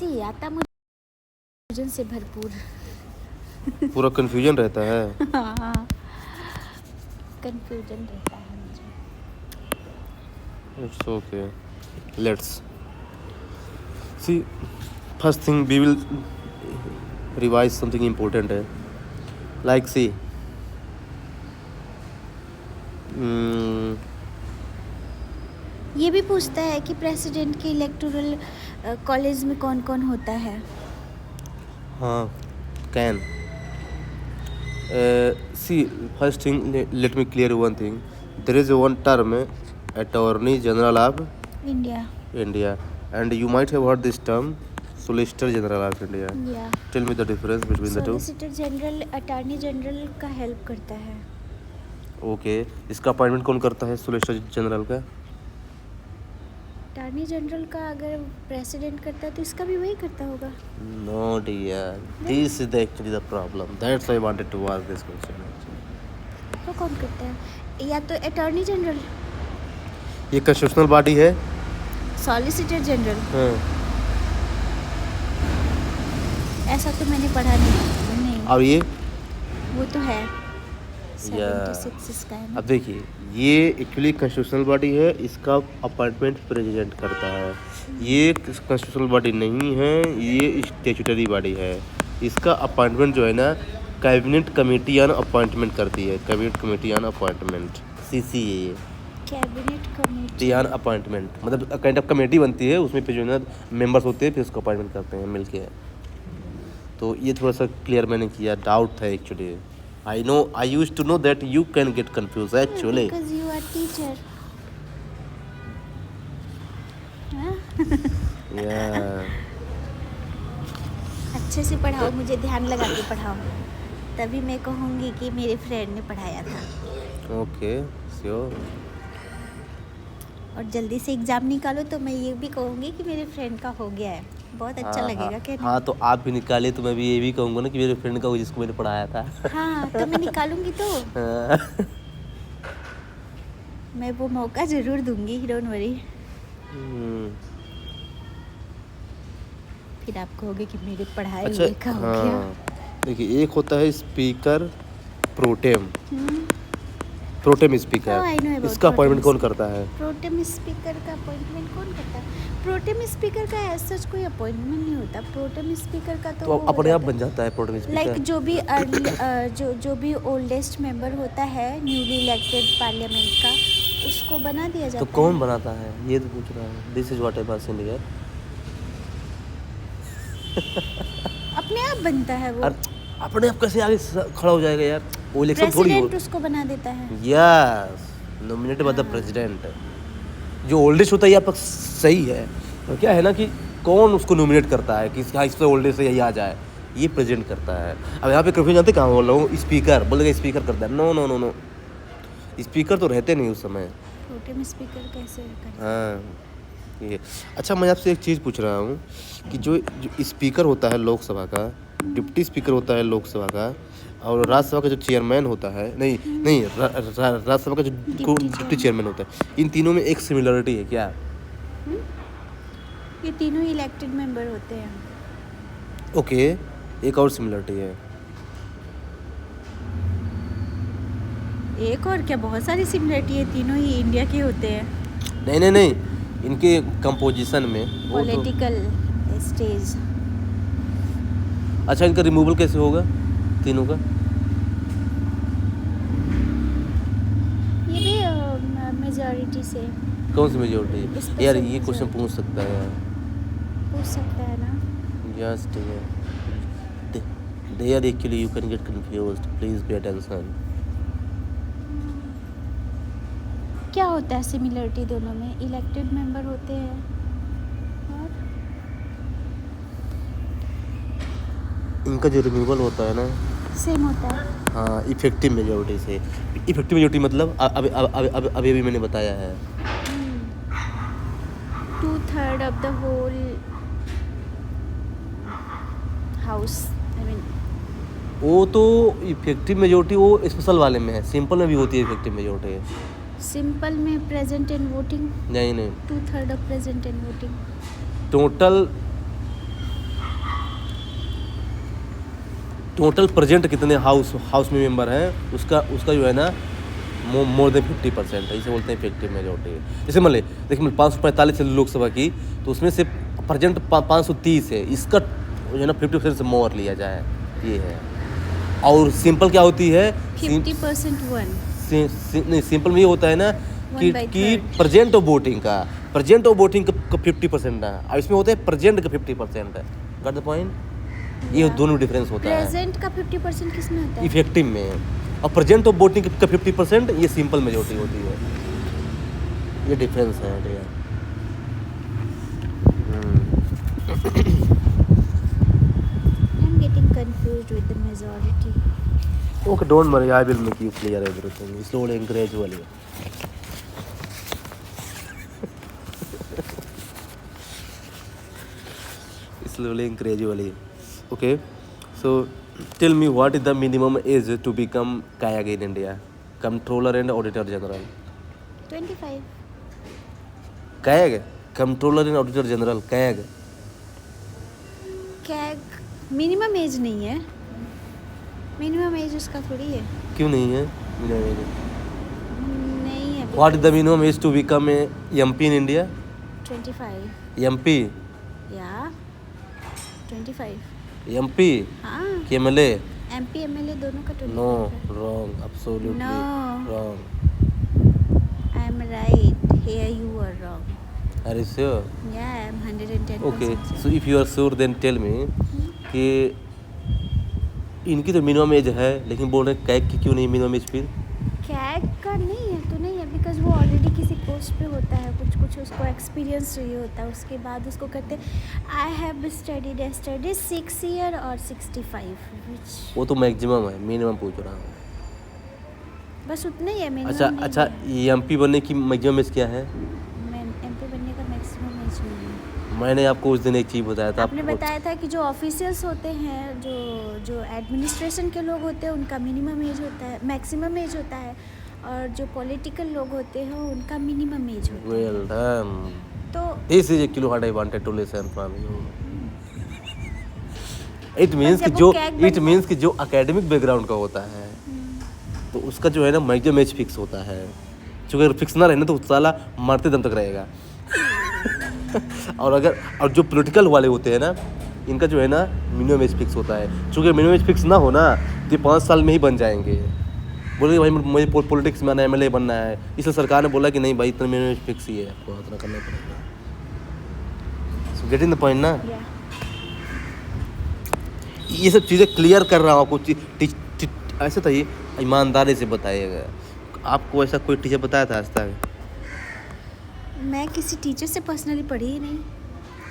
ऐसे ही आता मुझे कंफ्यूजन से भरपूर। पूरा कंफ्यूजन रहता है। हाँ, कंफ्यूजन रहता है मुझे। It's okay, let's see. First thing we will revise something important है, लाइक सी ये भी पूछता है कि प्रेसिडेंट के इलेक्टोरल कॉलेज में कौन कौन होता है। हाँ, can see first thing let me clear one thing, there is one term attorney general of India. India and you might have heard this term solicitor general of India. या tell me the difference between the two. Solicitor general attorney general का help करता है। Okay, इसका appointment कौन करता है solicitor general का? Attorney general का अगर प्रेसिडेंट करता है तो इसका भी वही करता होगा। No dear, this is actually the problem, that's why I wanted to ask this question. तो कौन करता है? या तो अटॉर्नी जनरल, ये कॉन्स्टिट्यूशनल बॉडी है। सॉलिसिटर जनरल, हाँ। ऐसा तो मैंने पढ़ा नहीं। और ये वो तो है या 76 इसका है ना। अब देखिए, ये एक्चुअली कॉन्स्टिट्यूशनल बॉडी है, इसका अपॉइंटमेंट प्रेसिडेंट करता है। ये कॉन्स्टिट्यूशनल बॉडी नहीं है, ये स्टैट्यूटरी बॉडी है। इसका अपॉइंटमेंट जो है ना, कैबिनेट कमेटी ऑन अपॉइंटमेंट करती है, cabinet committee on appointment, CCA, cabinet committee on appointment. मतलब काइंड ऑफ कमेटी बनती है, उसमें फिर जो है ना मेंबर्स होते हैं, फिर उसको अपॉइंटमेंट करते हैं मिलके। तो ये थोड़ा सा क्लियर मैंने किया, डाउट था actually. I know, I used to know that you can get confused actually. Because you are teacher. Yeah. अच्छे से पढ़ाओ, मुझे ध्यान लगा के पढ़ाओ, तभी मैं कहूँगी कि मेरे फ्रेंड ने पढ़ाया था। Okay, sure. और जल्दी से एग्ज़ाम निकालो तो मैं ये भी कहूँगी कि मेरे फ्रेंड का हो गया है। बहुत अच्छा लगेगा क्या? हाँ, तो आप भी निकाले तो मैं भी ये भी कहूँगा ना कि मेरे फ्रेंड का हो जिसको मैंने पढ़ाया था। हाँ, तो मैं निकालूंगी तो मैं वो मौका ज़रूर दूंगी, डोंट वरी। फिर आप कहोगे कि मेरे पढ़ाए अच्छा, हुए का हो गया। हाँ, देखिए एक होता है speaker pro tem, pro tem speaker. Oh, I know about इसका अपॉइंटमेंट कौन प्रोटेम करता है? प्रोटेम स्पीकर का अपॉइंटमेंट कौन करता है? प्रोटेम स्पीकर का ऐसा कोई अपॉइंटमेंट नहीं होता। प्रोटेम स्पीकर का तो अपने आप बन जाता है प्रोटेम स्पीकर। लाइक जो भी जो भी ओल्डेस्ट मेंबर होता है न्यूली इलेक्टेड पार्लियामेंट का, उसको बना दिया जाता है। तो कौन बनाता है, ये तो पूछ रहा है। This is what I was saying here. अपने आप बनता है वो। अपने आप कैसे आगे खड़ा हो जाएगा यार? वो इलेक्शन थोड़ी हो। प्रेसिडेंट उसको बना देता है। Yes, nominated by the president. जो ओल्डेस्ट होता है ये आपका सही है, तो क्या है ना कि कौन उसको नॉमिनेट करता है कि हाँ इस पर ओल्डेस्ट है, यही आ जाए, ये प्रेसिडेंट करता है। अब यहाँ पे कंफ्यूजन जानते कहाँ बोल रहा हूँ? स्पीकर बोलेगा स्पीकर करता है। No no no no, speaker तो रहते नहीं उस समय। प्रोटेम स्पीकर कैसे करता है? हाँ, ये अच्छा, मैं आपसे एक चीज़ पूछ रहा हूँ कि जो स्पीकर होता है लोकसभा का, डिप्टी स्पीकर होता है लोकसभा का, और राज्यसभा का जो चेयरमैन होता है, नहीं राज्यसभा का जो डिप्टी चेयरमैन होता है, इन तीनों में एक सिमिलरिटी है क्या? ये तीनों इलेक्टेड मेंबर होते हैं। ओके, एक और सिमिलरिटी है। एक और क्या, बहुत सारी सिमिलरिटी है। तीनों ही इंडिया के होते हैं। नहीं, इनके कंपोजिशन में पॉलिटिकल स्टेज। अच्छा, इनका रिमूवल कैसे होगा तीनों का? ये भी मेजॉरिटी से। कौन सी मेजोरिटी? इसका यार सब ये क्वेश्चन majority। पूछ सकता है यार। पूछ सकता है ना। Yes, dear. There actually you can get confused. Please pay attention. क्या होता है सिमिलरिटी दोनों में? इलेक्टेड मेंबर होते हैं और इनका जो रिमूवल होता है ना, सेम होता है। हाँ, इफेक्टिव मेजोरिटी से। इफेक्टिव मेजोरिटी मतलब अभी मैंने बताया है 2/3 of the whole house. I mean वो तो इफेक्टिव मेजोरिटी वो स्पेशल वाले में है, सिंपल में भी होती है इफेक्टिव मेजोरिटी। सिंपल में प्रेजेंट इन वोटिंग। नहीं 2/3 of present in voting. Total total present कितने हाउस में मेंबर हैं उसका जो है ना मोर देन 50% है, इसे बोलते हैं इफेक्टिव मेजॉरिटी। जैसे मान ले देखिए 545 है लोकसभा की, तो उसमें से प्रेजेंट 530 है, इसका जो है ना 50% से मोर लिया जाए, ये है। और सिंपल क्या होती है 50% वन नहीं, सिंपल में ये होता है ना कि 1/3 प्रेजेंट ऑफ वोटिंग का 50% ना, और इसमें होता है प्रेजेंट का 50% है। Got the point? ये दोनों डिफरेंस होता है। प्रेजेंट का 50% किसमें होता है? इफेक्टिव में, और प्रेजेंट ऑफ वोटिंग का 50% ये सिंपल मेजॉरिटी होती है। ये डिफरेंस है भैया। I'm getting confused with the majority. Okay, don't worry, I will make you clear everything. Slowly and gradually. Slowly and gradually. Okay, so tell me what is the minimum age to become CAG in India? Comptroller and Auditor General. 25. CAG? Comptroller and Auditor General, CAG. CAG minimum age नहीं है, minimum age उसका थोड़ी है। क्यों नहीं है minimum age? नहीं है। What is the minimum age to become a MP in India? 25 MP? या 25। MP? हाँ, कि MLA? MP MLA दोनों का 25 No, है। wrong, absolutely No. wrong. I am right. Here you are wrong. Are you sure? Yeah, I am 110%. Okay, so if you are sure then tell me कि इनकी तो minimum age है, लेकिन बोल रहे कैग की क्यों नहीं मिनिमम एज फिर? कैग का नहीं है तो नहीं है, बिकॉज वो ऑलरेडी किसी पोस्ट पे होता है, कुछ उसको एक्सपीरियंस चाहिए होता है, उसके बाद उसको करते आई हैव स्टडीड 6 ईयर और 65 which वो तो मैक्सिमम है, मिनिमम पूछ रहा हूँ। बस उतना ही है अच्छा मिनिमम। अच्छा, ये MP बनने की मैक्सिमम एज क्या है? MP बनने का मैक्सिमम एज नहीं है। मैंने आपको उस दिन एक चीज़ बताया था। आपने बताया था कि जो ऑफिशियल्स होते हैं, जो एडमिनिस्ट्रेशन के लोग होते हैं, उनका मिनिमम एज होता है, मैक्सिमम एज होता है, और जो पॉलिटिकल लोग होते हैं उनका मिनिमम एज होता है। वेल डन, तो this is actually what I wanted to listen from you. It means जब कि वो जो कैग इट बनता मींस कि जो एकेडमिक बैकग्राउंड का होता है तो उसका जो है ना मैक्सिमम एज फिक्स होता है। क्योंकि अगर फिक्स ना रहे ना तो साला मरते दम तक रहेगा। और जो पॉलिटिकल वाले होते हैं ना, इनका जो है ना मिनिमम एज फिक्स होता है। क्योंकि मिनिमम एज फिक्स ना हो ना तो 5 साल में ही बन जाएंगे। बोले भाई मुझे पॉलिटिक्स में आना, MLA बनना है, इसलिए सरकार ने बोला कि नहीं भाई इतना मिनिमम एज फिक्स ही है, आपको इतना करना पड़ेगा। सो गेटिंग द पॉइंट ना। या ये सब चीज़ें क्लियर कर रहा हूँ आपको। ऐसे था, ये ईमानदारी से बताइएगा। आपको ऐसा कोई टीचर बताया था आज तक? मैं किसी टीचर से पर्सनली पढ़ी ही नहीं।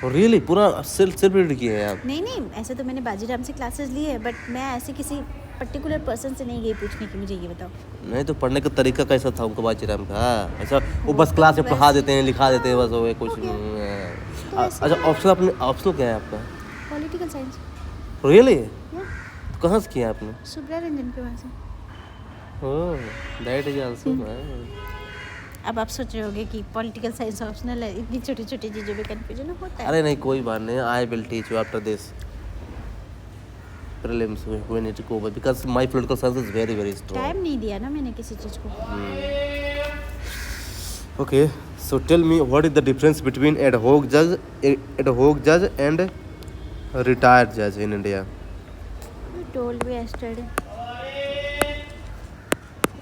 और रियली पूरा सेल्फ रीड किए हैं आप? नहीं, ऐसे तो मैंने बाजीराम से क्लासेस ली है, बट मैं ऐसे किसी पर्टिकुलर पर्सन से नहीं गई पूछने की मुझे ये बताओ। नहीं तो पढ़ने का तरीका कैसा था उनका बाजीराम का? ऐसा वो बस क्लास में पढ़ा देते हैं, लिखा देते हैं, बस वो कुछ नहीं। अच्छा, ऑप्शनल क्या है आपका? Political science. रियली? कहाँ से किया आपने? सुब्रा रंजन के वहाँ से। ओह, दैट इज आल्सो नाइस। अब आप सोच रहे होगे कि पॉलिटिकल साइंस ऑप्शनल है, इतनी छोटी छोटी चीज़ों में कन्फ्यूजन होता है। अरे नहीं, कोई बात नहीं, I will teach you after this prelims when it go because my political science is very very strong. Time नहीं दिया ना मैंने किसी चीज़ को। Okay, so tell me what is the difference between ad hoc judge and retired judge in India? You told me yesterday.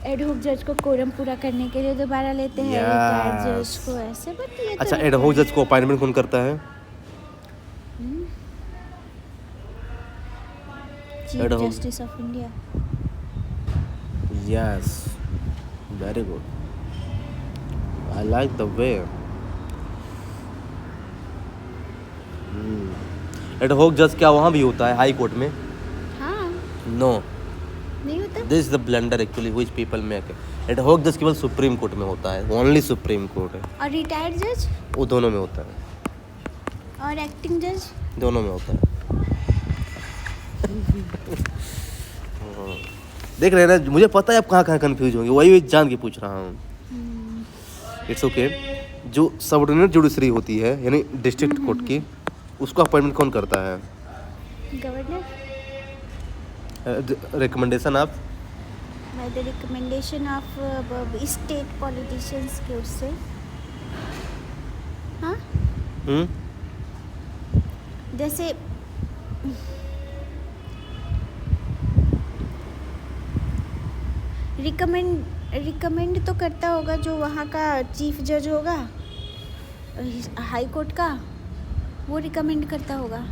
Ad hoc जज को quorum पूरा करने के लिए दोबारा लेते हैं, रिटायर्ड जज को ऐसे, बट ये अच्छा, एड होक जज को अपॉइंटमेंट कौन करता है? Chief justice of India. Yes, very good. I like the way. Ad hoc जज क्या वहाँ भी होता है हाई कोर्ट में? हाँ, नो, नहीं होता। This is the blunder actually which people make. Ad hoc जज केवल सुप्रीम कोर्ट में होता है, ओनली सुप्रीम कोर्ट है। और रिटायर्ड जज वो दोनों में होता है, और एक्टिंग जज दोनों में होता है। देख रहे हैं ना, मुझे पता है आप कहाँ कंफ्यूज होंगे, वही जान के पूछ रहा हूँ। It's okay. जो सबऑर्डिनेट जुडिशरी होती है यानी डिस्ट्रिक्ट कोर्ट की, उसको अपॉइंटमेंट कौन करता है? गवर्नर। रिकमेंडेशन आप by the recommendation of state politicians के उससे। हाँ, जैसे रिकमेंड तो करता होगा जो वहाँ का चीफ जज होगा हाई कोर्ट का, वो रिकमेंड करता होगा।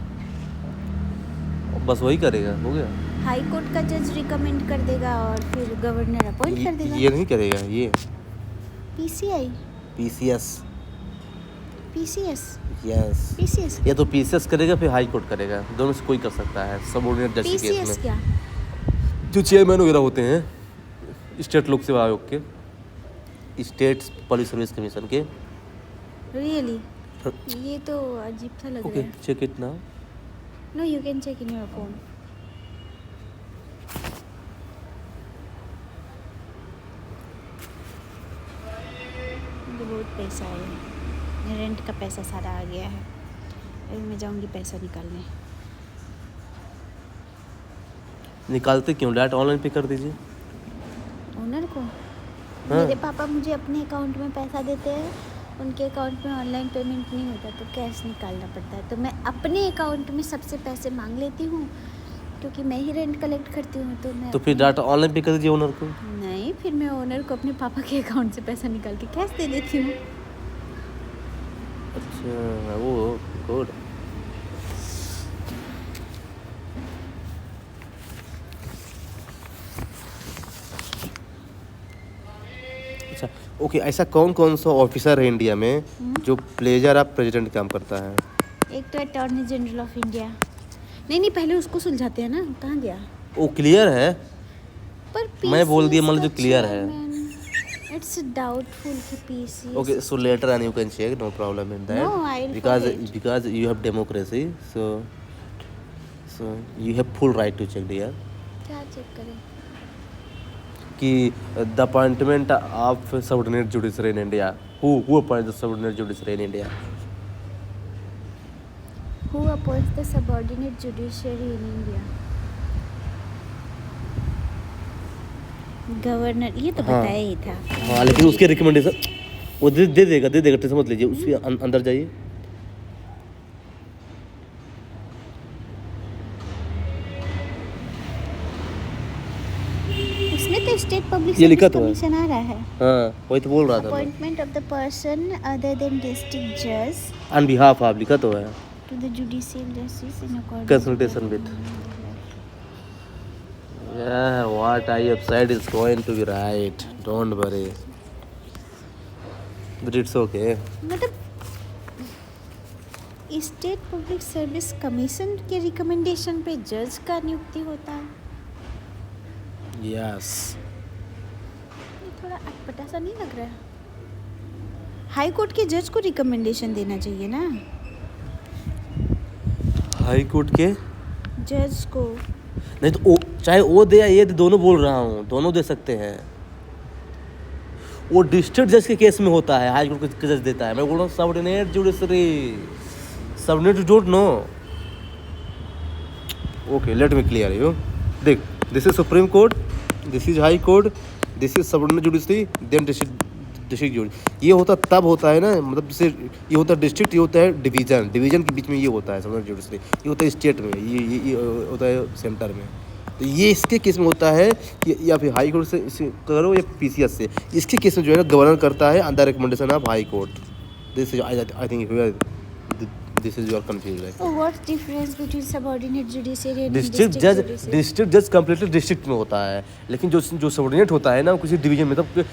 बस वही करेगा, हो गया। हाई कोर्ट का जज रिकमेंड कर देगा और फिर गवर्नर अपॉइंट कर देगा। ये नहीं करेगा, ये PCI, PCS, PCS, yes, PCS, या तो पीसीएस करेगा फिर हाई कोर्ट करेगा, दोनों से कोई कर सकता है सबऑर्डिनेट जज के केस पीसीएस में। क्या? जो चेयरमैन वगैरह होते हैं स्टेट लोक सेवा आयोग के, स्टेट पब्लिक सर्विस कमीशन के। रियली? ये तो अजीब सा लग ओके, रहा है। Check it now. No, you can check in your phone. मुझे बहुत पैसा है, रेंट का पैसा सारा आ गया है, अभी मैं जाऊंगी पैसा निकालने। निकालते क्यों? डायरेक्ट ऑनलाइन पे कर दीजिए। ओनर को? हाँ। मेरे पापा मुझे अपने अकाउंट में पैसा देते हैं, उनके अकाउंट में ऑनलाइन पेमेंट नहीं होता तो कैश निकालना पड़ता है, तो मैं अपने अकाउंट में सबसे पैसे मांग लेती हूँ क्योंकि मैं ही रेंट कलेक्ट करती हूँ। तो मैं तो फिर डायरेक्ट ऑनलाइन पे कर दीजिए ओनर को। नहीं, फिर मैं ओनर को अपने पापा के अकाउंट से पैसा निकाल के कैश दे देती हूँ। अच्छा, वो गुड। अच्छा, ओके, ऐसा कौन कौन सा ऑफिसर है इंडिया में जो प्लेजर ऑफ प्रेसिडेंट काम करता है? एक तो अटॉर्नी जनरल ऑफ इंडिया। नहीं, पहले उसको सुलझाते हैं ना, कहाँ गया? वो क्लियर है, पर मैं बोल दिया, PCS मतलब जो का क्लियर है। इट्स डाउटफुल कि PCS। Okay, so later on you can check, no problem in that. No, I'll because forget. because you have democracy, so you have full right to check there. क्या check करें? कि the appointment of subordinate judiciary in India. Who appoints the subordinate judiciary in India? Who appoints the subordinate judiciary in India? Governor, ये तो हाँ। बताया ही था। हाँ, लेकिन उसके रिकमेंडेशन वो दे देगा, टेंशन मत लीजिए। उसके अंदर जाइए। उसमें तो स्टेट पब्लिक ये लिखा सर्विस तो है। कमीशन आ रहा है। हाँ, वही तो बोल रहा था मैं। Appointment of the person other than district जज ऑन बिहाफ ऑफ लिखा तो है। To the judicial justice in according Consultation with. Yeah, what I have said is going to be right. Don't worry. But it's okay. मतलब state public service commission के recommendation पे जज का नियुक्ति होता है। Yes. ये थोड़ा अटपटा सा नहीं लग रहा है? हाई कोर्ट के जज को रिकमेंडेशन देना चाहिए ना, हाई कोर्ट के जज को। नहीं तो चाहे वो दे या ये दे, दोनों बोल रहा हूँ, दोनों दे सकते हैं। वो डिस्ट्रिक्ट जज के केस में होता है, हाई कोर्ट का जज देता है। मैं बोल रहा हूँ subordinate judiciary, subordinate don't know. Okay, let me clear you. देख, this is supreme court, this is high court, this is subordinate judiciary, then district जज। ये होता तब होता है ना, मतलब जैसे ये होता है डिस्ट्रिक्ट, ये होता है डिवीजन, डिवीजन के बीच में ये होता है सबऑर्डिनेट जुडिशरी। ये होता है स्टेट में, ये होता है सेंटर में। तो ये इसके केस में होता है कि या फिर हाई कोर्ट से करो या पीसीएस से। इसके केस में जो है ना गवर्नर करता है under recommendation of high court. This is I think this is your confusion. So what's difference between subordinate judiciary and district जज कंप्लीटली डिस्ट्रिक्ट में होता है, लेकिन जो सबऑर्डिनेट होता है ना, वो किसी डिवीजन में, मतलब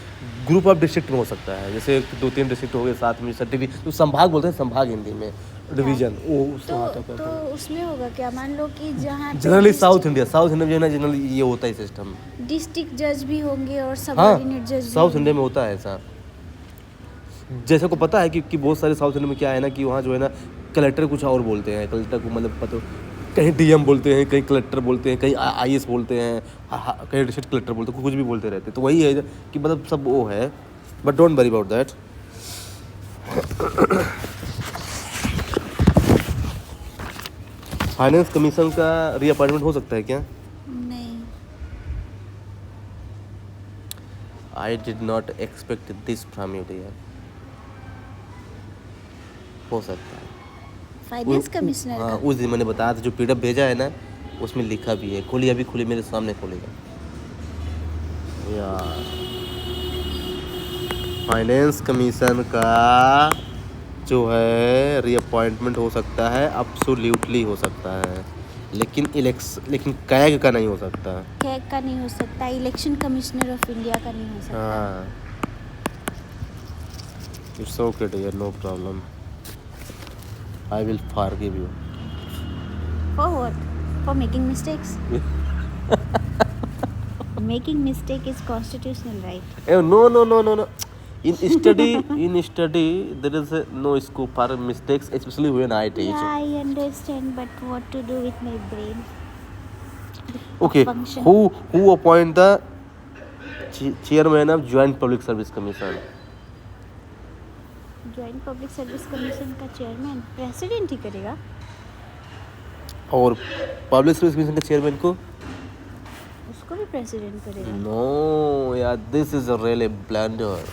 ग्रुप ऑफ डिस्ट्रिक्ट में हो सकता है। जैसे 2-3 डिस्ट्रिक्ट हो गए साथ में, डिवीजन तो संभाग बोलते हैं, संभाग हिंदी में, डिवीजन वो तो उसमें होगा क्या? मान लो कि जहाँ जनरली साउथ इंडिया में जो है ना, जनरली ये होता है सिस्टम। डिस्ट्रिक्ट जज भी होंगे और हाँ, सबऑर्डिनेट जज भी साउथ इंडिया में होता है ऐसा। जैसे को पता है कि बहुत सारे साउथ इंडिया में क्या है ना, कि वहाँ जो है ना कलेक्टर कुछ और बोलते हैं, कलेक्टर को मतलब पता, कहीं डीएम बोलते हैं, कहीं कलेक्टर बोलते हैं, कहीं आईएएस बोलते हैं, कहीं डिस्ट्रिक्ट कलेक्टर बोलते हैं, कुछ भी बोलते रहते हैं। तो वही है कि मतलब सब वो है, but don't worry about that. Finance commission का रीअपॉइंटमेंट हो सकता है क्या? नहीं, I did not expect this from you dear. हो सकता है फाइनेंस कमिश्नर हाँ, का। उस दिन मैंने बताया था जो पीडीएफ भेजा है ना, उसमें लिखा भी है। खोली, अभी खोली, मेरे सामने खोलेगा यार। फाइनेंस कमीशन का जो है रीअपॉइंटमेंट हो सकता है, अब्सोल्युटली हो सकता है, लेकिन कैग का नहीं हो सकता। कैग का नहीं हो सकता, इलेक्शन कमिश्नर ऑफ इंडिया का नहीं हो सकता। हाँ, it's okay dear, no problem, I will forgive you. For what? For making mistakes? Making mistake is constitutional right. No. In study, there is no scope for mistakes, especially when I teach. Yeah, I understand, but what to do with my brain? Okay, Function. who appoint the chairman of Joint Public Service Commission? Joint public service commission का chairman president ही करेगा। और public service commission के chairman को उसको भी president करेगा। No यार, this is a really blunder,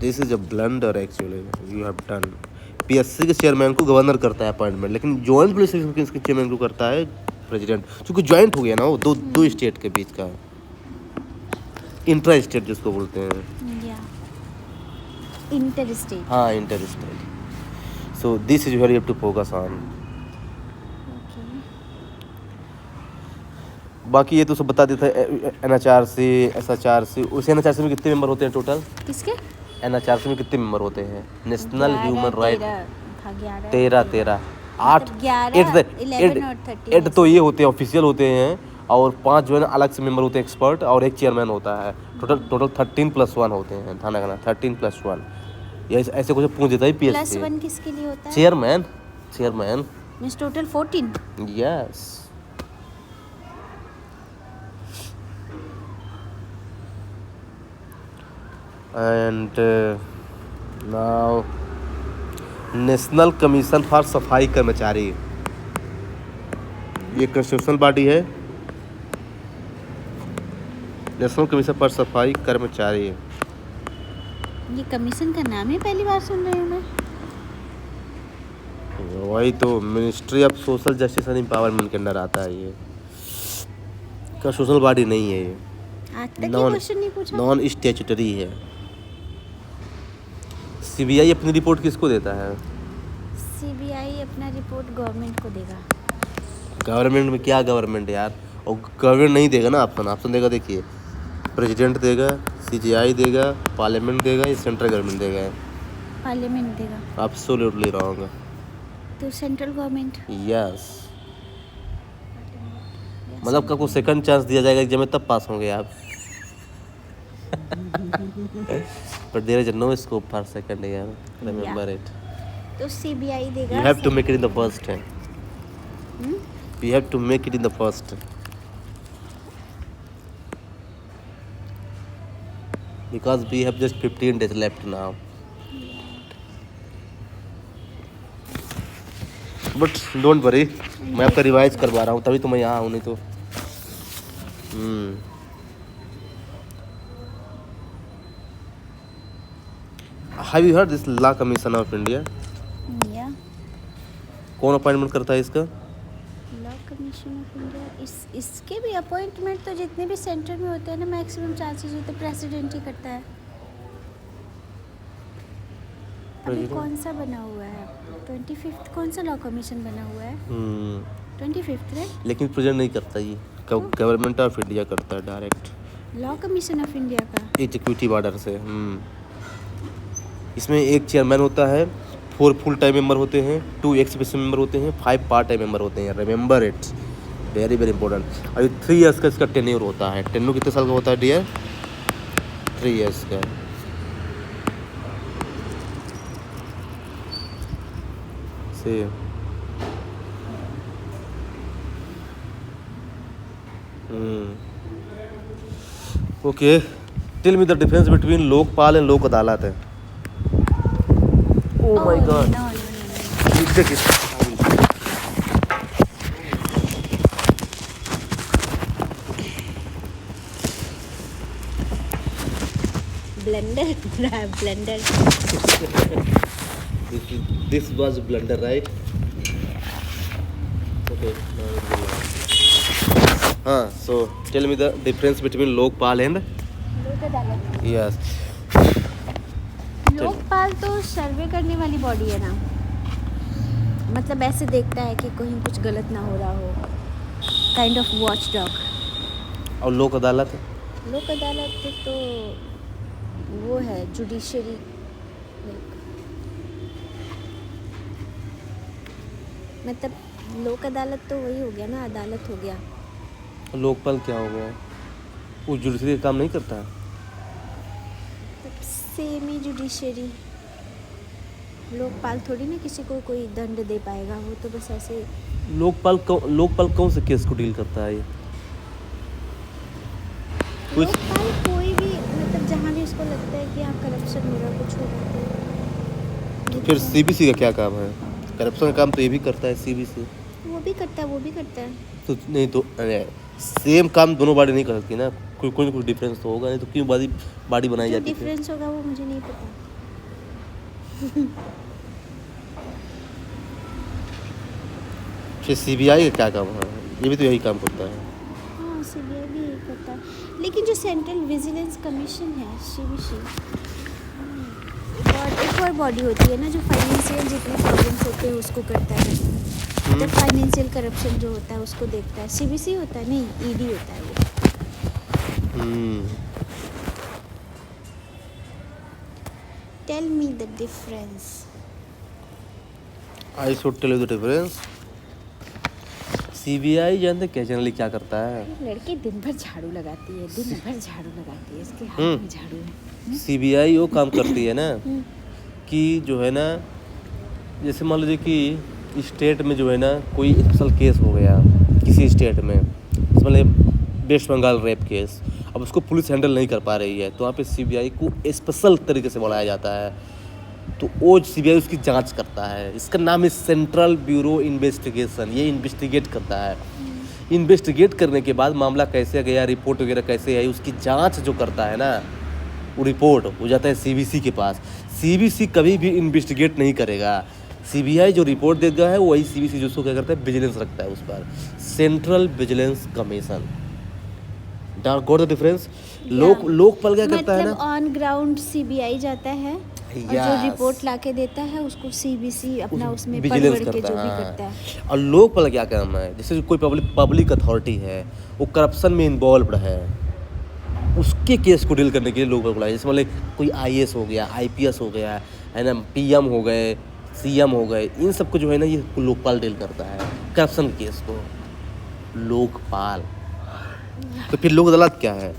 this is a blunder actually you have done. PSC के चेयरमैन को गवर्नर करता है अपॉइंटमेंट, लेकिन जॉइंट पुलिस सर्विस के चेयरमैन को करता है प्रेसिडेंट, क्योंकि जॉइंट हो गया ना वो दो स्टेट के बीच का, इंट्रा स्टेट जिसको बोलते हैं। या इंटर स्टेट। हाँ, inter state. So this is very have to focus on. बाकी ये तो सब बता देता है, एनएचआरसी, एसएचआरसी। उस एनएचआरसी में कितने मेंबर होते हैं टोटल? किसके? एनएचआरसी में कितने मेंबर होते हैं? नेशनल ह्यूमन राइट 13 8 8 तो ये होते हैं ऑफिशियल होते हैं, और 5 जो है ना अलग से मेंबर होते हैं एक्सपर्ट, और एक चेयरमैन होता है। टोटल 13+1 होते हैं। थाना का 13+1, ये ऐसे कुछ पूछ देता है पीएससी। +1 किसके लिए होता है? Chairman means total 14। Yes. And now national commission for सफाई कर्मचारी, ये कॉन्स्टिट्यूशनल बॉडी है। नेशनल कमीशन फॉर सफाई कर्मचारी, ये कमीशन का नाम ही पहली बार सुन रही हूँ मैं। वही तो ministry of social justice and empowerment के अंदर आता है। ये कॉन्स्टिट्यूशनल बॉडी नहीं है, ये आज तक ये क्वेश्चन नहीं पूछा। नॉन स्टैट्यूटरी है। सीबीआई अपनी रिपोर्ट किसको देता है? सीबीआई अपना रिपोर्ट गवर्नमेंट को देगा। गवर्नमेंट में क्या गवर्नमेंट यार, और गवर्नमेंट नहीं देगा ना, ऑप्शन देगा। देखिए, प्रेसिडेंट देगा, सीजीआई देगा, पार्लियामेंट देगा, या सेंट्रल गवर्नमेंट देगा? पार्लियामेंट देगा। Absolutely wrong. तो सेंट्रल गवर्नमेंट। यस, मतलब आपको सेकंड चांस दिया जाएगा एग्जाम में, तब पास होंगे आप। But there is no scope for second year. Remember it. तो सीबीआई देगा। You have to make it in the first time. You have to make it in the first. Because we have just 15 days left now. But don't worry, मैं आपका revise करवा रहा हूँ, तभी तो मैं यहाँ हूँ, नहीं तो Have you heard this Law Commission of India? या कौन अपॉइंटमेंट करता है इसका? Law commission of India. इसके भी अपॉइंटमेंट तो जितने भी सेंटर में होते हैं ना, मैक्सिमम चांसेस होते हैं प्रेसिडेंट ही करता है। अभी कौन सा बना हुआ है? 25th कौन सा लॉ कमीशन बना हुआ है? 25th right. लेकिन प्रेजेंट नहीं करता ये, गवर्नमेंट ऑफ इंडिया करता है direct. Law commission of India का एग्जीक्यूटिव ऑर्डर से। इसमें एक चेयरमैन होता है, 4 फुल टाइम मेंबर होते हैं, 2 एक्स मेंबर होते हैं, 5 पार्ट टाइम मेंबर होते हैं। Remember it, very very important. और 3 इयर्स का इसका टेन्योर होता है। टेन्योर कितने साल का होता है डियर? 3 इयर्स का। से okay, tell me the difference between Lokpal and Lok Adalat है। Oh my God! No. Blender blender This was blunder, right? Okay. हाँ, so tell me the difference between Lokpal and लोक अदालत। yes. लोकपाल तो सर्वे करने वाली बॉडी है ना, मतलब ऐसे देखता है कि कहीं कुछ गलत ना हो रहा हो, काइंड ऑफ वॉच डॉग। और लोक अदालत लोक अदालत तो वो है जुडिशरी, मतलब लोक अदालत तो वही हो गया ना, अदालत हो गया। लोकपाल क्या हो गया? वो जुडिशरी का काम नहीं करता है। Semi judiciary. लोकपाल थोड़ी ना किसी को कोई दंड दे पाएगा, वो तो बस ऐसे। लोकपाल कौन से केस को डील करता है ये? कुछ लोकपाल कोई भी, मतलब जहाँ भी उसको लगता है कि यहाँ करप्शन हो रहा, कुछ हो रहा है। फिर सीबीसी का क्या काम है? करप्शन का काम तो ये भी करता है सीबीसी। वो भी करता है, वो भी करता है। तो नहीं तो सेम काम दोनों बॉडी नहीं कर सकती ना, कोई ना कोई डिफरेंस तो होगा, नहीं तो क्यों बॉडी बनाई जो जाती है? डिफरेंस होगा वो मुझे नहीं पता। फिर सीबीआई का क्या काम है? ये भी तो यही काम करता है। हाँ, सीबीआई भी यही करता है, लेकिन जो सेंट्रल विजिलेंस कमीशन है सीबीसी, और एक और बॉडी होती है ना जो फाइनेंशियल जितने प्रॉब्लम्स होते हैं उसको करता है, मतलब फाइनेंशियल करप्शन जो होता है उसको देखता है। सीबीसी होता है, नहीं ईडी होता है वो। Tell me the difference. I should tell you the difference. CBI जानते क्या जनरली क्या करता है? लड़की दिन भर झाड़ू लगाती है, दिन भर झाड़ू लगाती है, इसके हाथ में झाड़ू है। सीबीआई वो काम करती है ना कि जो है ना, जैसे मान लीजिए कि स्टेट में जो है ना कोई स्पेशल केस हो गया किसी स्टेट में, मतलब वेस्ट बंगाल रेप केस, अब उसको पुलिस हैंडल नहीं कर पा रही है, तो वहाँ पे सीबीआई को स्पेशल तरीके से बढ़ाया जाता है, तो वो सीबीआई उसकी जांच करता है। इसका नाम है सेंट्रल ब्यूरो इन्वेस्टिगेशन। ये इन्वेस्टिगेट करता है। इन्वेस्टिगेट करने के बाद मामला कैसे गया, रिपोर्ट वगैरह कैसे आई, उसकी जांच जो करता है ना, वो रिपोर्ट हो जाता है सीबीसी के पास। सीबीसी कभी भी इन्वेस्टिगेट नहीं करेगा। सीबीआई जो रिपोर्ट देगा है वही सीबीसी जो उसको क्या करता है, विजिलेंस रखता है उस पर, central vigilance commission. Got the difference? Lokpal क्या करता है ना, ऑन ग्राउंड सीबीआई जाता है और जो रिपोर्ट लाके देता है उसको सीबीसी अपना उसमें विजिलेंस पढ़ के करता जो भी है। करता है। और लोकपाल क्या काम है, जैसे कोई पब्लिक अथॉरिटी है, वो करप्शन में इन्वॉल्व है, उसके केस को डील करने के लिए लोकपाल बुलाया। जैसे मतलब कोई आईएएस हो गया, आईपीएस हो गया, है ना, पीएम हो गए, सीएम हो गए, इन सबको जो है ना ये लोकपाल डील करता है, करप्शन केस को। लोकपाल। तो फिर लोक अदालत क्या है?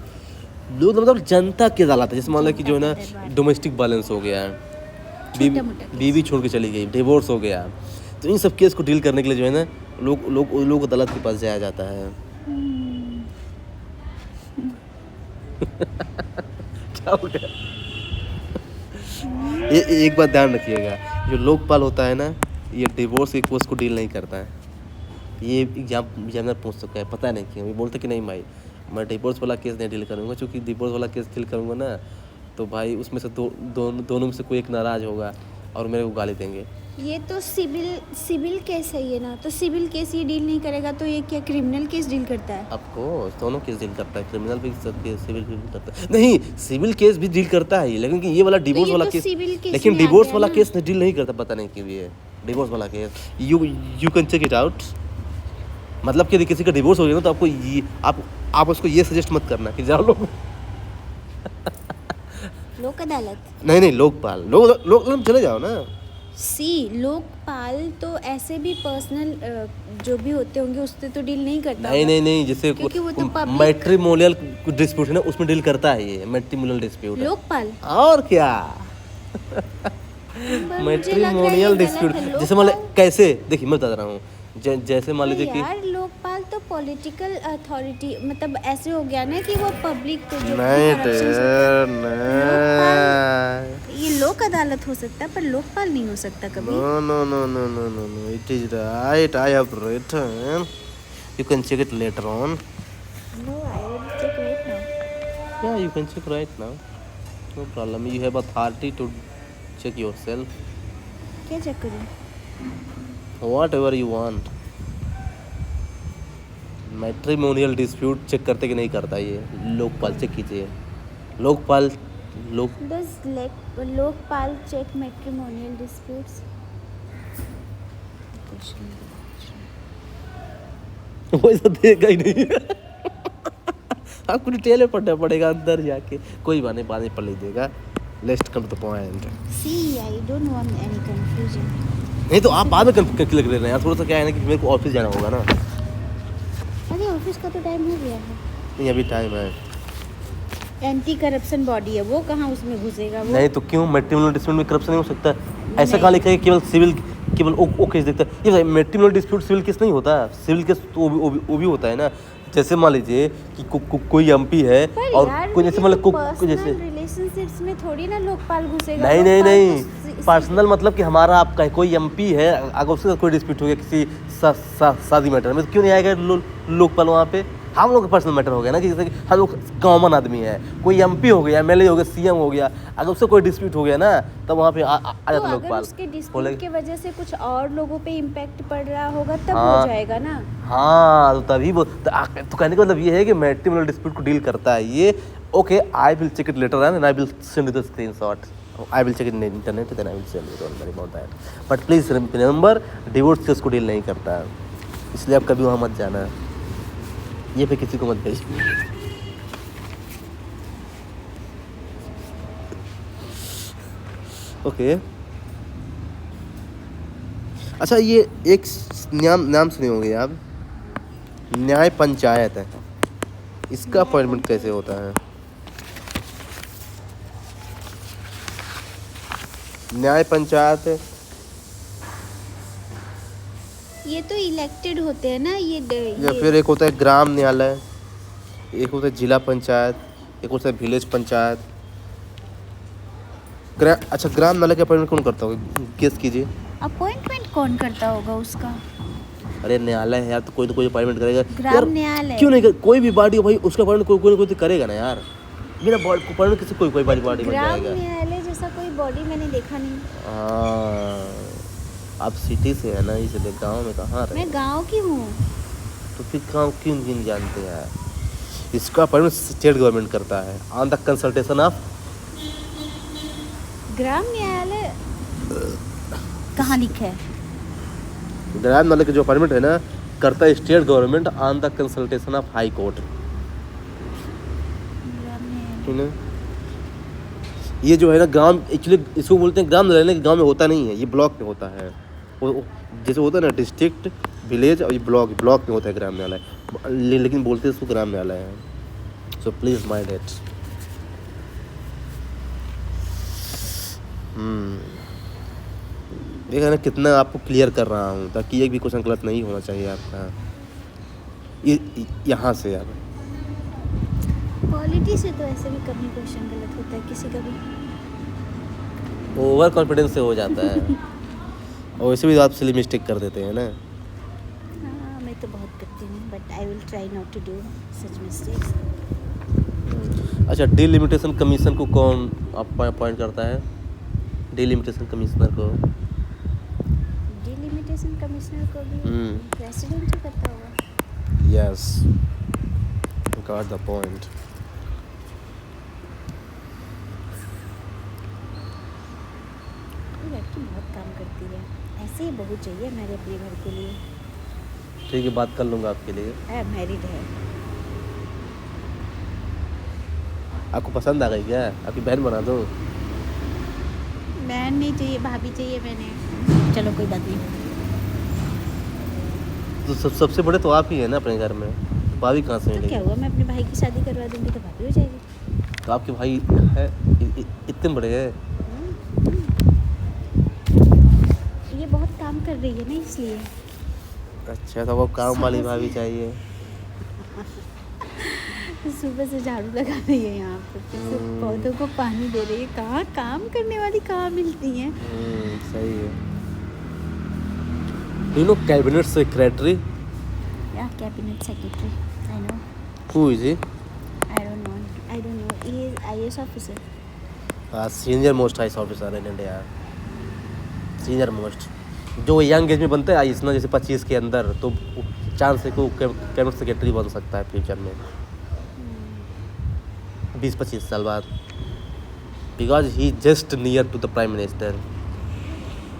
लोक मतलब जनता की अदालत है। जैसे मान लो कि जो है ना डोमेस्टिक वायलेंस हो गया, बीवी छोड़ के चली गई, डिवोर्स हो गया, तो इन सब केस को डील करने के लिए जो है ना लोक अदालत के पास जाया जाता है। क्या हो गया? एक बात ध्यान रखिएगा, जो लोकपाल होता है ना, ये डिवोर्स के केस को डील नहीं करता है। ये एग्जामिनर पूछ सकता है, पता नहीं क्यों ये बोलते कि नहीं भाई मैं डिवोर्स वाला केस नहीं डील करूँगा, क्योंकि डिवोर्स वाला केस डील करूँगा ना तो भाई उसमें से दोनों में से कोई एक नाराज़ होगा और मेरे को गाली देंगे। ये तो सिविल केस है ये ना, तो सिविल केस ये डील नहीं करेगा तो ये क्या क्रिमिनल केस डील करता है? आपको दोनों केस डील करता है, क्रिमिनल भी सब केस, सिविल भी करता है। नहीं, सिविल केस भी डील करता है, लेकिन ये वाला डिवोर्स वाला केस, लेकिन डिवोर्स वाला केस डील नहीं करता, पता नहीं क्यों ये डिवोर्स वाला case. You can check it out. मतलब कि किसी का डिवोर्स हो गया ना तो आपको ये आप उसको ये सजेस्ट मत करना कि जाओ लोक अदालत नहीं लोकपाल, लोक चले जाओ ना। लोकपाल तो ऐसे भी पर्सनल जो भी होते होंगे उससे तो डील नहीं करता। नहीं, जैसे मैट्रिमोनियल डिस्प्यूट है ना, उसमें डील करता है ये मैट्रिमोनियल डिस्प्यूट लोकपाल। और क्या मैट्रिमोनियल डिस्प्यूट, जैसे मान कैसे, देखिए मैं बता रहा हूँ, जैसे मान लीजिए कि यार लोकपाल तो पॉलिटिकल अथॉरिटी, मतलब ऐसे हो गया ना कि वो पब्लिक को जो ये लोक अदालत हो सकता है पर लोकपाल नहीं हो सकता कभी। No, it is right, I have written, you can check it later on. No, I will check right now. Yeah, you can check right now. No problem, you have authority to check yourself क्या check करूँ? Whatever you want. Matrimonial dispute check करते कि नहीं करता ये, Lokpal check कीजिए। लोकपाल लोक Does Lokpal check matrimonial disputes? वैसा देगा ही नहीं। आपको डिटेल में पढ़ना पड़ेगा अंदर जाके, कोई बात नहीं, बाद में पढ़ लीजिएगा। Let's come to the point. See, I don't want any confusion. नहीं तो आप बाद में क्लिक कर लेना यार, थोड़ा सा क्या है ना कि मेरे को ऑफिस जाना होगा ना। अरे ऑफिस का तो टाइम हो गया है। नहीं अभी टाइम है। एंटी करप्शन बॉडी है वो, कहाँ उसमें घुसेगा वो? नहीं तो क्यों, मैट्रिमोनियल डिस्प्यूट में करप्शन नहीं हो सकता? ऐसा नहीं। कहाँ लिखा है कि केवल सिविल, केवल वो केस देखता है? ये मैट्रिमोनियल डिस्प्यूट सिविल केस नहीं होता, सिविल केस तो वो भी होता है ना। जैसे मान लीजिए कि कोई एमपी है पर और यार, कोई जैसे मतलब जैसे रिलेशनशिप्स में थोड़ी ना लोकपाल घुसेगा। नहीं नहीं लोकपाल नहीं, तो पर्सनल मतलब कि हमारा आपका कोई एमपी है, अगर उसके साथ कोई डिस्प्यूट हो गया किसी शादी मैटर में, तो क्यों नहीं आएगा लोकपाल वहाँ पे? हम लोग का पर्सनल मैटर हो गया ना, कि जैसे कि हम लोग कॉमन आदमी है, कोई एमपी हो गया, एमएलए हो गया, सीएम हो गया, अगर उससे कोई डिस्प्यूट हो गया ना, तब वहाँ पे आ तो जाता अगर लोकपाल। उसके डिस्प्यूट की वजह से कुछ और लोगों पे इम्पैक्ट पड़ रहा होगा तब हाँ। हो जाएगा ना। हाँ तो तभी वो तो कहने का मतलब ये है कि मैट्रिमोनियल डिस्प्यूट को डील करता है ये। Okay, I will check it later and I will send you the screenshot. I will check it in internet then I will send you, don't worry about that. But please remember, divorce case को deal नहीं करता है, इसलिए आप कभी वहाँ मत जाना, ये पे किसी को मत भेज। ओके अच्छा, ये एक नाम सुने होंगे आप, न्याय पंचायत है, इसका अपॉइंटमेंट कैसे होता है? न्याय पंचायत ये तो इलेक्टेड होते हैं ना या फिर एक होता है ग्राम न्यायालय, एक होता है जिला पंचायत, एक होता है विलेज पंचायत। अच्छा, ग्राम न्यायालय का अपॉइंटमेंट कौन करता होगा, गेस कीजिए। अपॉइंटमेंट कौन करता होगा उसका? अरे न्यायालय है यार, तो कोई अपॉइंटमेंट करेगा ग्राम यार, न्यायालय क्यों नहीं कोई भी बॉडी भाई उसका अपॉइंटमेंट कोई तो करेगा ना यार, बिना अपॉइंटमेंट किसी कोई बॉडी बन ग्राम जाएगा। न्यायालय जैसा कोई बॉडी मैंने देखा नहीं। हाँ, आप सिटी से है ना, इसलिए गांव में कहाँ रहे? मैं गांव की हूँ। तो फिर गाँव क्यों नहीं जानते हैं? इसका अपॉइंटमेंट स्टेट गवर्नमेंट करता है ऑन द कंसल्टेशन ऑफ। ग्राम न्यायालय कहाँ लिखा है? ग्राम न्यायालय का जो अपॉइंटमेंट है ना, करता है state government on the consultation of high court. ग्राम न्यायालय ठीक है, ये जो है ना ग्राम, एक्चुअली इसको बोलते हैं ग्राम न्यायालय, गांव में होता नहीं है, ये ब्लॉक में होता है। जैसे होता है ना डिस्ट्रिक्ट, विलेज, और ये ब्लॉक में होता है ग्राम न्यायालय, लेकिन बोलते हैं इसको ग्राम न्यायालय है। So please mind it. देखा ना कितना आपको क्लियर कर रहा हूँ, ताकि एक भी क्वेश्चन गलत नहीं होना चाहिए आपका। यहाँ से यार पॉलिटी से तो ऐसे भी कभी क्वेश्चन गलत होता है किसी का भी। ओवर कॉन्फिडेंस से हो जाता है, और वैसे भी आप सिली मिस्टेक कर देते हैं ना। हाँ, मैं तो बहुत करती हूँ, but I will try not to do such mistakes. अच्छा, डिलिमिटेशन कमीशन को कौन अपॉइंट करता है? डिलिमिटेशन कमिश्नर को, डिलिमिटेशन कमिश्नर को भी प्रेसिडेंट ही करता होगा। Yes, got the point. लड़की बहुत काम करती है, ऐसे ही बहू चाहिए मेरे अपने घर के लिए। ठीक है, बात कर लूँगा आपके लिए। मैरिड है। आपको पसंद आ गई क्या? आपकी बहन बना दो। बहन नहीं चाहिए, भाभी चाहिए मैंने। चलो कोई बात नहीं। तो सबसे बड़े तो आप ही है ना अपने घर में, भाभी कहाँ से तो मिलेगी? क्या हुआ, मैं अपने भाई की शादी करवा दूंगी तो भाभी हो जाएगी। तो आपके भाई है इतने बड़े हैं? ये बहुत काम कर रही है ना, इसलिए। अच्छा, तो वो काम वाली भाभी चाहिए। सुबह से झाड़ू लगा रही है यहाँ पर, सिर्फ पौधों को पानी दे रही है। कहाँ काम करने वाली कहाँ मिलती हैं? सही है। You know cabinet secretary? या cabinet secretary, I know. Who is he? I don't know. He is IAS officer. Senior most IAS officer in India, senior most. जो यंग एज में बनता है आईएएस ना, जैसे 25 के अंदर, तो चांस है कि वो कैबिनेट सेक्रेटरी बन सकता है फ्यूचर में 20-25 साल बाद, because he just near to the prime minister.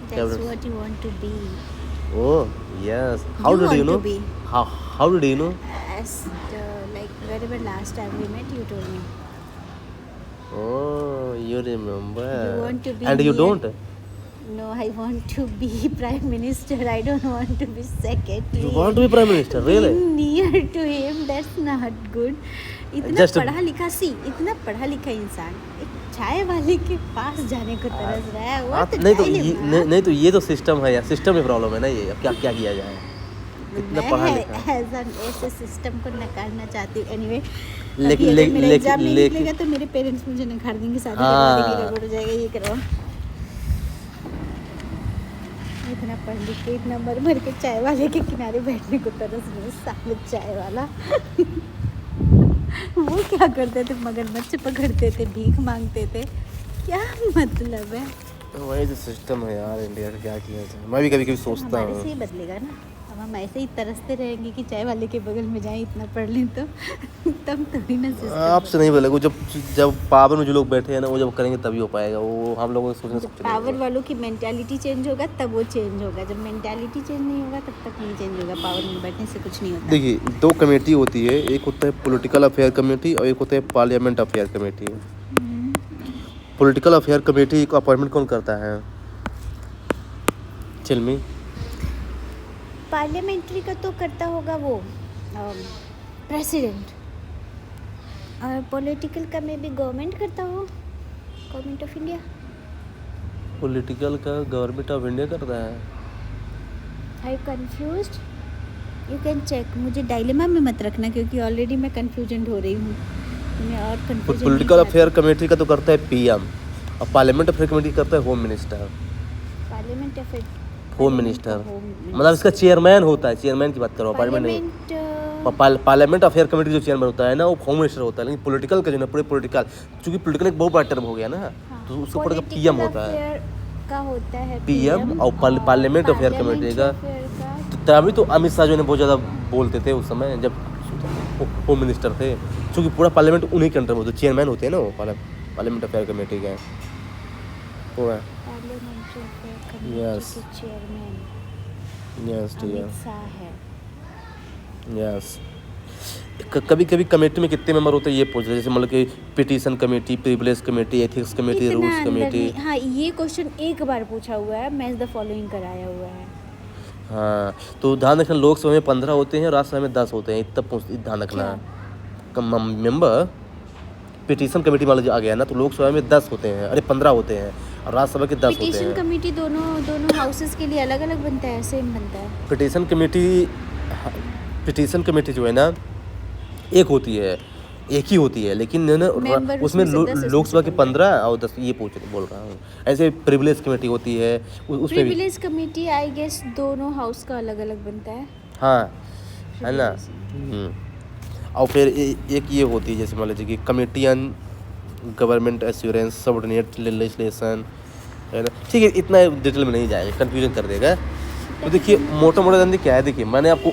That's what you want to be. Oh yes. How You did you want know? to be. How did you know? As like wherever last time we met, you told me. Oh, you remember. You want to be And you near- don't. No, I want to be prime minister. I don't want to be secretary. You want to be prime minister, really? Being near to him, that's not good. इतना Just a- पढ़ा लिखा इतना पढ़ा लिखा इंसान एक चाय वाले के पास जाने को तरस रहा है। वो तो नहीं तो tell ये him ना। नहीं तो ये तो सिस्टम है यार, सिस्टम में प्रॉब्लम है ना ये। अब क्या क्या किया जाए, इतना पढ़ा लिखा है। ऐसे सिस्टम को नकारना चाहती हूँ। एनीवे, लेकिन- मेरा लेकिन- एग्जाम नहीं लेकिन- निकलेगा तो मेरे पेरेंट्स मुझे नकार देंगे, शादी हाँ। करवा देंगे, रबड़ हो जाएगा, ये करो। इतना पढ़ लिख के इतना मर मर के चाय वाले के किनारे बैठने को तरस रहे, साले चाय वाला। वो क्या करते थे, मगरमच्छ पकड़ते थे, भीख मांगते थे, क्या मतलब है? वही तो सिस्टम है यार इंडिया का, क्या किया जाए। मैं भी कभी कभी सोचता हमारे से ही हूँ। बदलेगा ना, अब हम ऐसे ही तरसते रहेंगे कि चाय वाले के बगल में जाएं, इतना पढ़ लें तो तब थोड़ी ना system आपसे नहीं बोलेगा, जब जब पावर में जो लोग बैठे हैं ना, वो जब करेंगे तभी हो पाएगा। वो हम लोगों को सोचने से कुछ नहीं पावर होगा। वालों की मेंटालिटी चेंज होगा तब वो चेंज होगा, जब मेंटालिटी चेंज नहीं होगा तब तक नहीं चेंज होगा। पावर में बैठने से कुछ नहीं होता। देखिए, दो कमेटी होती है, एक होता है पॉलिटिकल अफेयर कमेटी और एक होता है parliament affair committee. Political affair committee का अपॉइंटमेंट कौन करता है? Tell me. पार्लियामेंट्री का तो करता होगा वो प्रेसिडेंट, और पॉलिटिकल का मे बी गवर्नमेंट करता हो, गवर्नमेंट ऑफ इंडिया। पॉलिटिकल का गवर्नमेंट ऑफ इंडिया करता है। Are you confused? You can check. मुझे डायलेमा में मत रखना क्योंकि ऑलरेडी मैं कंफ्यूजन हो रही हूँ। मैं और कंफ्यूजन पॉलिटिकल अफेयर कमेटी का तो करता है पीएम, और पार्लियामेंट अफेयर कमेटी करता है home minister. Parliament affair home minister मतलब इसका चेयरमैन होता है। चेयरमैन की बात करो, पार्लियामेंट नहीं। पार्लियामेंट अफेयर कमेटी जो चेयरमैन होता है ना, वो होम मिनिस्टर होता है। लेकिन पॉलिटिकल का जो ना, पूरे पॉलिटिकल, क्योंकि पॉलिटिकल एक बहुत बड़ा टर्म हो गया ना, तो उसको ऊपर का पीएम होता है। का होता है पीएम और पार्लियामेंट अफेयर कमेटी का। तो तभी तो अमित शाह जो ने बहुत ज़्यादा बोलते थे उस समय जब होम मिनिस्टर थे, क्योंकि पूरा पार्लियामेंट उन्हीं के अंडर में होता है। चेयरमैन होते हैं ना वो पार्लियामेंट अफेयर कमेटी के पूरा। Yes. Chairman yes Amit Shah है। यस। कभी कभी कमेटी में कितने मेंबर होते हैं ये पूछ रहे, जैसे मतलब कि petition committee, privilege committee, ethics committee, इतना रूल्स अंदर कमेटी। नहीं- हाँ, ये क्वेश्चन एक बार पूछा हुआ है, मैच द फॉलोइंग कराया हुआ है। हाँ, तो ध्यान रखना, लोकसभा में 15 होते हैं और राज्यसभा में 10 होते हैं। इतना ध्यान रखना। मेंबर पिटीशन कमेटी मान लीजिए आ गया ना, तो लोकसभा में 10 होते हैं, अरे 15 होते हैं, और राज्यसभा के 10 होते पिटीशन हैं। कमेटी दोनों हाउसेस के लिए अलग अलग बनता है, सेम बनता है? पिटीशन कमेटी जो है ना, एक होती है, एक ही होती है, लेकिन ना Member उसमें उसमें से 10 लोकसभा के 15 और 10 ये बोल रहा हूँ। ऐसे प्रिविलेज कमेटी होती है, उसमें भी। प्रिविलेज कमेटी आई गेस दोनों हाउस का अलग अलग बनता है। हाँ, है ना। और फिर एक ये होती है, जैसे मान लीजिए कि committee on government assurance subordinate legislation, है ना। ठीक है, इतना डिटेल में नहीं जाएगा, कंफ्यूजन कर देगा। तो देखिए, मोटा मोटा धंधे क्या है, देखिए मैंने आपको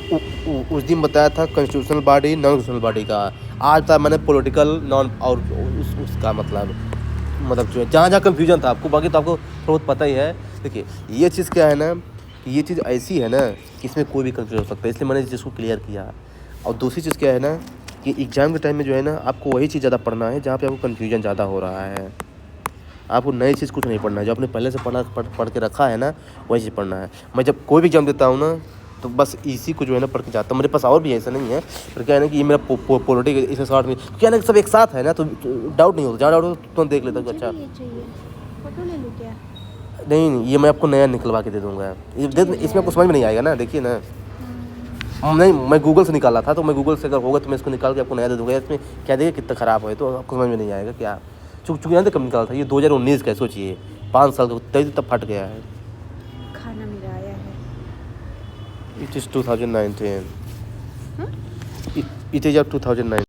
उस दिन बताया था constitutional body, non constitutional body का। आज था मैंने पॉलिटिकल नॉन, और उसका मतलब जो है जहाँ जहाँ कन्फ्यूजन था आपको, बाकी तो आपको थोड़ा बहुत पता ही है। देखिए, ये चीज़ क्या है ना, कि ये चीज़ ऐसी है ना कि इसमें कोई भी कन्फ्यूजन हो सकता है, इसलिए मैंने इस चीज़ को क्लियर किया। और दूसरी चीज़ क्या है ना, कि एग्ज़ाम के टाइम में जो है ना, आपको वही चीज़ ज़्यादा पढ़ना है जहाँ पे आपको कन्फ्यूजन ज़्यादा हो रहा है। आपको नई चीज़ कुछ नहीं पढ़ना है, जो आपने पहले से पढ़ के रखा है ना, वही चीज़ पढ़ना है। मैं जब कोई भी एग्जाम देता हूँ ना, तो बस इसी को जो है ना पढ़ के जाता हूँ। मेरे पास और भी ऐसा नहीं है, पर क्या है ना कि ये मेरा पॉलिटिक्स इसमें शॉर्ट में क्या है ना, सब एक साथ है ना, तो डाउट नहीं होता। जहाँ डाउट हो तो देख लेता हूँ। अच्छा, ये चाहिए, फोटो ले लूँ क्या? नहीं, ये मैं आपको नया निकलवा के दे दूँगा। इसमें आपको समझ में नहीं आएगा ना, देखिए ना। नहीं, मैं गूगल से निकाला था, तो मैं गूगल से अगर होगा तो मैं इसको निकाल के आपको नया दे दूँगा। इसमें क्या देखिए कितना ख़राब है, तो आपको समझ में नहीं आएगा क्या। चूँकि यहाँ तक कब निकाला था, ये 2019 का, सोचिए 5 साल का, तब फट गया है। खाना मेरा आया है। It is 2019. It is of 2019.